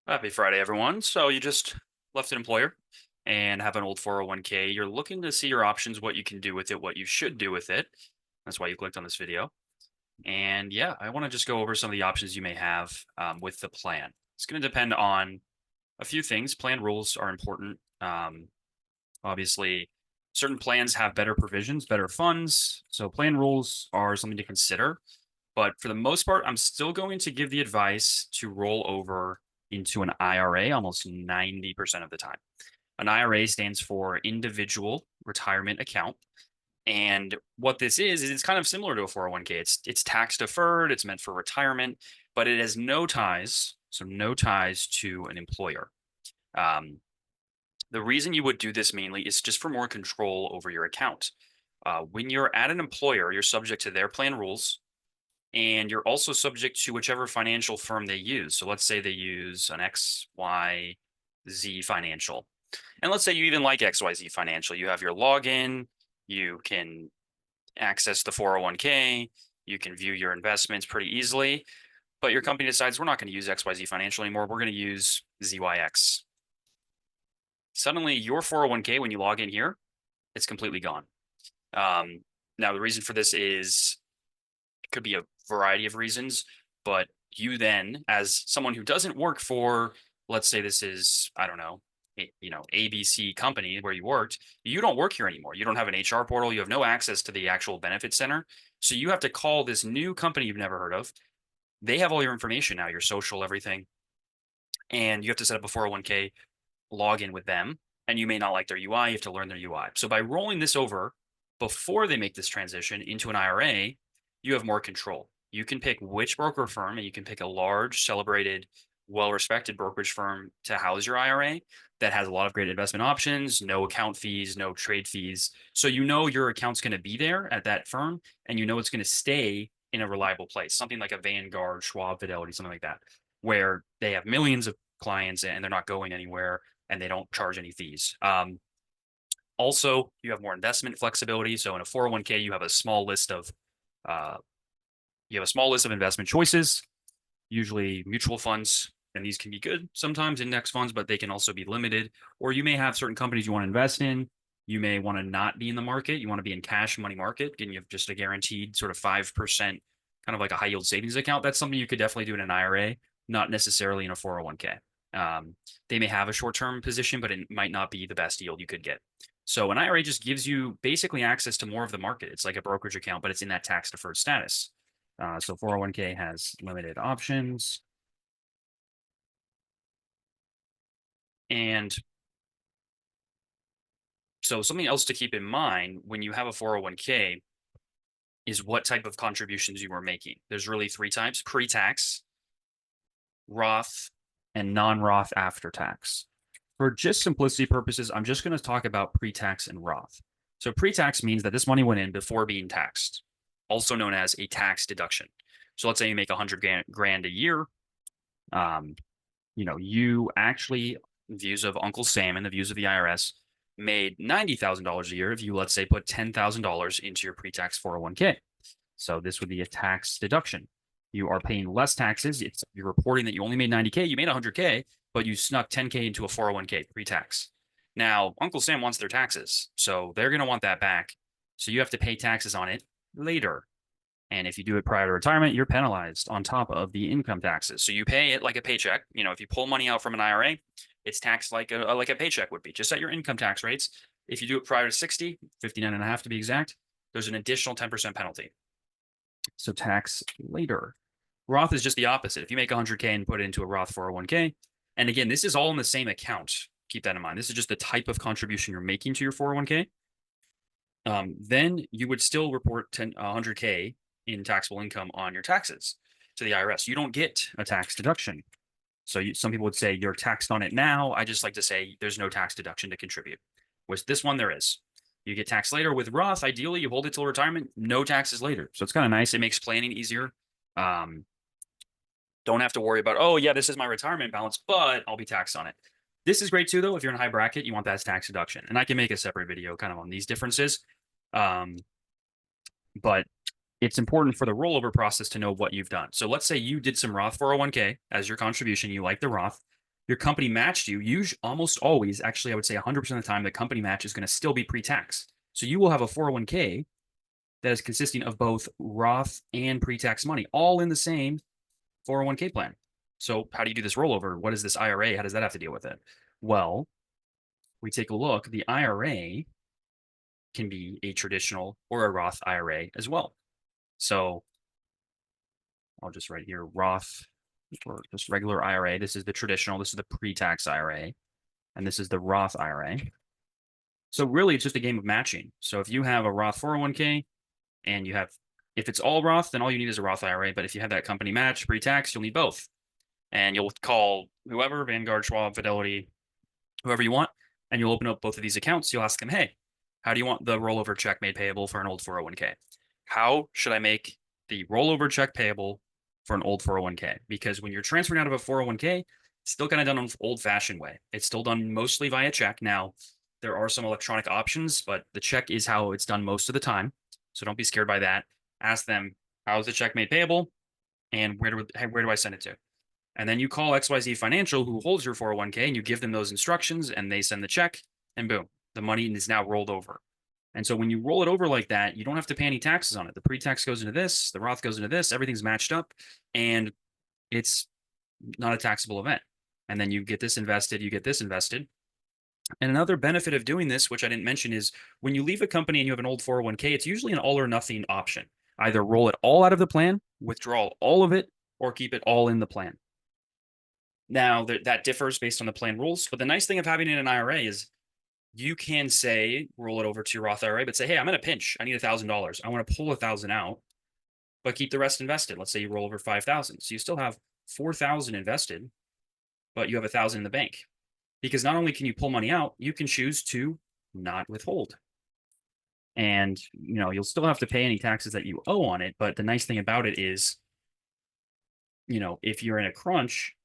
Happy Friday, everyone. So you just left an employer and have an old 401k. You're looking to see your options, what you can do with it, what you should do with it. That's why you clicked on this video. And yeah, I want to just go over some of the options you may have with the plan. It's going to depend on a few things. Plan rules are important. Obviously, certain plans have better provisions, better funds. So plan rules are something to consider. But for the most part, I'm still going to give the advice to roll over into an IRA almost 90% of the time. An IRA stands for individual retirement account. And what this is it's kind of similar to a 401k. It's tax deferred, it's meant for retirement, but it has no ties, so no ties to an employer. Um, the reason you would do this mainly is just for more control over your account. When you're at an employer, you're subject to their plan rules, and you're also subject to whichever financial firm they use. So let's say they use an XYZ Financial. And let's say you even like XYZ Financial. You have your login, you can access the 401k, you can view your investments pretty easily, but your company decides we're not going to use XYZ Financial anymore. We're going to use ZYX. Suddenly, your 401k, when you log in here, it's completely gone. Now, the reason for this is it could be a variety of reasons, but you then, as someone who doesn't work for, let's say this is, I don't know, ABC company where you worked, you don't work here anymore. You don't have an HR portal. You have no access to the actual benefit center. So you have to call this new company you've never heard of. They have all your information now, your social, everything. And you have to set up a 401k login with them. And you may not like their UI. You have to learn their UI. So by rolling this over before they make this transition into an IRA, you have more control. You can pick which broker firm, and you can pick a large, celebrated, well-respected brokerage firm to house your IRA that has a lot of great investment options, no account fees, no trade fees. So you know your account's going to be there at that firm, and you know it's going to stay in a reliable place, something like a Vanguard, Schwab, Fidelity, something like that, where they have millions of clients and they're not going anywhere and they don't charge any fees. Also, you have more investment flexibility. So in a 401k, uh, you have a small list of investment choices, usually mutual funds, and these can be good sometimes, index funds, but they can also be limited. Or you may have certain companies you want to invest in. You may want to not be in the market. You want to be in cash money market, and you have just a guaranteed sort of 5%, kind of like a high yield savings account. That's something you could definitely do in an IRA, not necessarily in a 401k. They may have a short term position, but it might not be the best yield you could get. So an IRA just gives you basically access to more of the market. It's like a brokerage account, but it's in that tax deferred status. So 401k has limited options. And so something else to keep in mind when you have a 401k is what type of contributions you are making. There's really three types: pre-tax, Roth, and non-Roth after tax. For just simplicity purposes, I'm just going to talk about pre-tax and Roth. So pre-tax means that this money went in before being taxed, also known as a tax deduction. So let's say you make 100 grand a year. Um, you actually, views of Uncle Sam and the views of the IRS, made $90,000 a year if you, let's say, put $10,000 into your pre-tax 401k. So this would be a tax deduction. You are paying less taxes. You're reporting that you only made 90K, you made 100K, but you snuck 10K into a 401k pre-tax. Now, Uncle Sam wants their taxes, so they're going to want that back. So you have to pay taxes on it later. And if you do it prior to retirement, you're penalized on top of the income taxes. So you pay it like a paycheck. If you pull money out from an IRA, it's taxed like a paycheck would be, just at your income tax rates. If you do it prior to 60, 59 and a half to be exact, there's an additional 10% penalty. So tax later. Roth is just the opposite. If you make 100K and put it into a Roth 401k, and again, this is all in the same account. Keep that in mind. This is just the type of contribution you're making to your 401k. Then you would still report 100K in taxable income on your taxes to the IRS. You don't get a tax deduction. So some people would say you're taxed on it now. I just like to say there's no tax deduction to contribute. With this one, there is. You get taxed later. With Roth, ideally, you hold it till retirement, no taxes later. So it's kind of nice. It makes planning easier. Don't have to worry about, oh, yeah, this is my retirement balance, but I'll be taxed on it. This is great too, though. If you're in a high bracket, you want that tax deduction. And I can make a separate video kind of on these differences. But it's important for the rollover process to know what you've done. So let's say you did some Roth 401k as your contribution. You like the Roth. your company matched you, almost always, actually, I would say 100% of the time, the company match is going to still be pre-tax. So you will have a 401k that is consisting of both Roth and pre-tax money, all in the same 401k plan. So how do you do this rollover? What is this IRA? How does that have to deal with it? Well, we take a look. The IRA can be a traditional or a Roth IRA as well. So I'll just write here Roth or just regular IRA. This is the traditional. This is the pre-tax IRA. And this is the Roth IRA. So really, it's just a game of matching. So if you have a Roth 401k and if it's all Roth, then all you need is a Roth IRA. But if you have that company match pre-tax, you'll need both. And you'll call whoever, Vanguard, Schwab, Fidelity, whoever you want, and you'll open up both of these accounts. You'll ask them, hey, how do you want the rollover check made payable for an old 401k? How should I make the rollover check payable for an old 401k? Because when you're transferring out of a 401k, it's still kind of done an old-fashioned way. It's still done mostly via check. Now, there are some electronic options, but the check is how it's done most of the time. So don't be scared by that. Ask them, how is the check made payable? And where do I send it to? And then you call XYZ Financial, who holds your 401k, and you give them those instructions, and they send the check, and boom, the money is now rolled over. And so when you roll it over like that, you don't have to pay any taxes on it. The pre-tax goes into this, the Roth goes into this, everything's matched up, and it's not a taxable event. And then you get this invested, you get this invested. And another benefit of doing this, which I didn't mention, is when you leave a company and you have an old 401k, it's usually an all or nothing option. Either roll it all out of the plan, withdraw all of it, or keep it all in the plan. Now, that differs based on the plan rules. But the nice thing of having it in an IRA is you can say, roll it over to your Roth IRA, but say, hey, I'm in a pinch. I need $1,000. I want to pull 1,000 out, but keep the rest invested. Let's say you roll over 5,000. So you still have 4,000 invested, but you have 1,000 in the bank. Because not only can you pull money out, you can choose to not withhold. And you'll still have to pay any taxes that you owe on it. But the nice thing about it is, if you're in a crunch,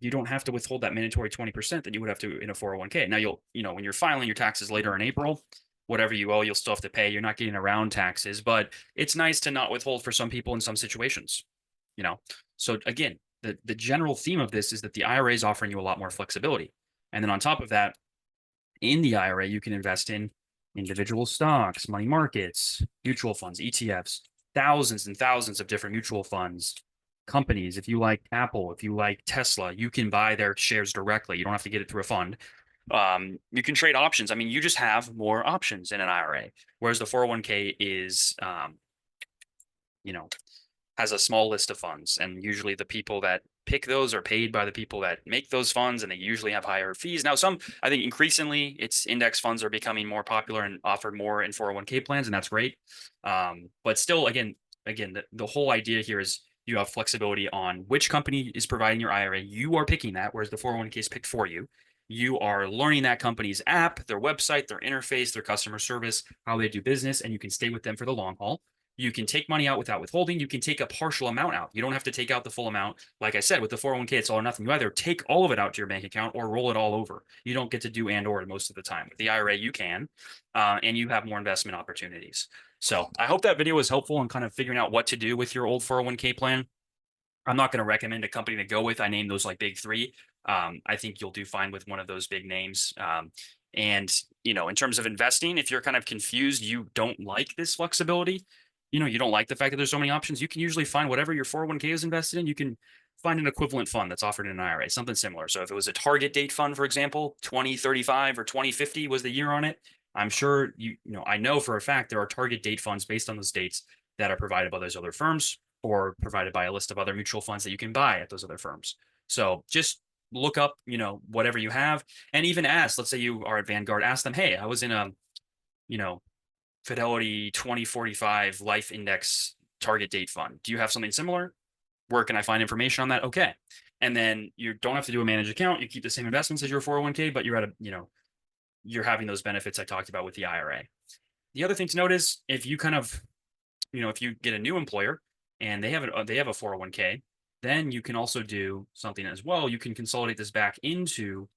you don't have to withhold that mandatory 20% that you would have to in a 401k. Now when you're filing your taxes later in April, whatever you owe, you'll still have to pay. You're not getting around taxes, but it's nice to not withhold for some people in some situations, So again, the general theme of this is that the IRA is offering you a lot more flexibility. And then on top of that, in the IRA, you can invest in individual stocks, money markets, mutual funds, ETFs, thousands and thousands of different mutual funds, companies. If you like Apple, if you like Tesla, you can buy their shares directly. You don't have to get it through a fund. You can trade options. I mean, you just have more options in an IRA, whereas the 401k is, has a small list of funds. And usually the people that pick those are paid by the people that make those funds, and they usually have higher fees. Now, I think increasingly it's index funds are becoming more popular and offered more in 401k plans, and that's great. But still, again, the whole idea here is you have flexibility on which company is providing your IRA. You are picking that, whereas the 401k is picked for you. You are learning that company's app, their website, their interface, their customer service, how they do business, and you can stay with them for the long haul. You can take money out without withholding. You can take a partial amount out. You don't have to take out the full amount. Like I said, with the 401k, it's all or nothing. You either take all of it out to your bank account or roll it all over. You don't get to do and or most of the time. With the IRA, you can, and you have more investment opportunities. So I hope that video was helpful in kind of figuring out what to do with your old 401k plan. I'm not going to recommend a company to go with. I named those like big three. I think you'll do fine with one of those big names. And, in terms of investing, if you're kind of confused, you don't like this flexibility, you don't like the fact that there's so many options, you can usually find whatever your 401k is invested in. You can find an equivalent fund that's offered in an IRA, something similar. So if it was a target date fund, for example, 2035 or 2050 was the year on it, I'm sure I know for a fact there are target date funds based on those dates that are provided by those other firms or provided by a list of other mutual funds that you can buy at those other firms. So just look up, whatever you have, and even ask, let's say you are at Vanguard, ask them, hey, I was in a, Fidelity 2045 Life Index target date fund. Do you have something similar? Where can I find information on that? Okay. And then you don't have to do a managed account. You keep the same investments as your 401k, but you're at you're having those benefits I talked about with the IRA. The other thing to note is if you kind of, if you get a new employer and they have a 401k, then you can also do something as well. You can consolidate this back into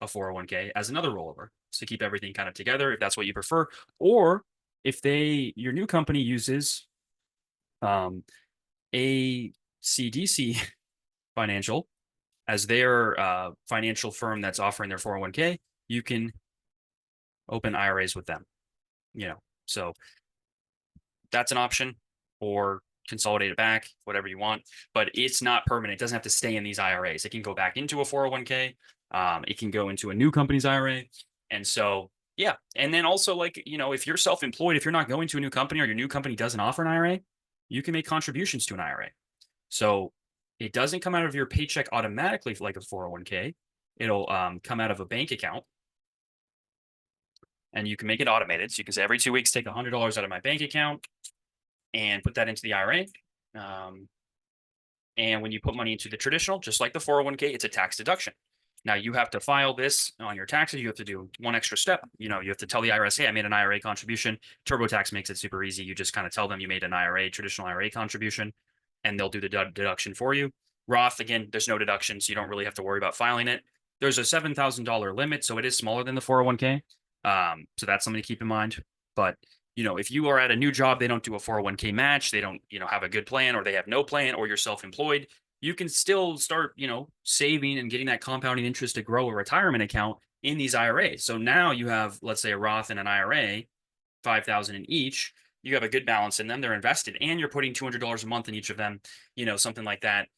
a 401k as another rollover to keep everything kind of together if that's what you prefer. Or if your new company uses ACDC Financial as their financial firm that's offering their 401k, you can open IRAs with them. So that's an option, or consolidate it back, whatever you want. But it's not permanent. It doesn't have to stay in these IRAs. It can go back into a 401k. It can go into a new company's IRA. And so, yeah. And then also, like, if you're self employed, if you're not going to a new company or your new company doesn't offer an IRA, you can make contributions to an IRA. So it doesn't come out of your paycheck automatically like a 401k. It'll come out of a bank account, and you can make it automated. So you can say every 2 weeks, take $100 out of my bank account and put that into the IRA. Um, and when you put money into the traditional, just like the 401k, it's a tax deduction. Now you have to file this on your taxes. You have to do one extra step. You have to tell the IRS, hey, I made an IRA contribution. TurboTax makes it super easy. You just kind of tell them you made an IRA, traditional IRA contribution, and they'll do the deduction for you. Roth, again, there's no deductions. You don't really have to worry about filing it. There's a $7,000 limit, so it is smaller than the 401k. So that's something to keep in mind. But if you are at a new job, they don't do a 401k match, they don't, have a good plan, or they have no plan, or you're self-employed, you can still start, saving and getting that compounding interest to grow a retirement account in these IRAs. So now you have, let's say, a Roth and an IRA, 5,000 in each. You have a good balance in them. They're invested, and you're putting $200 a month in each of them, something like that.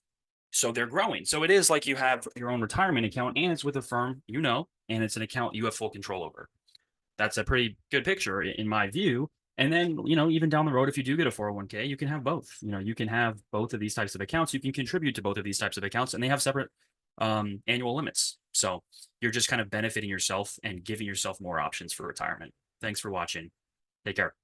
So they're growing. So it is like you have your own retirement account, and it's with a firm, and it's an account you have full control over. That's a pretty good picture in my view. And then, even down the road, if you do get a 401k, you can have both. You can have both of these types of accounts. You can contribute to both of these types of accounts, and they have separate annual limits. So you're just kind of benefiting yourself and giving yourself more options for retirement. Thanks for watching. Take care.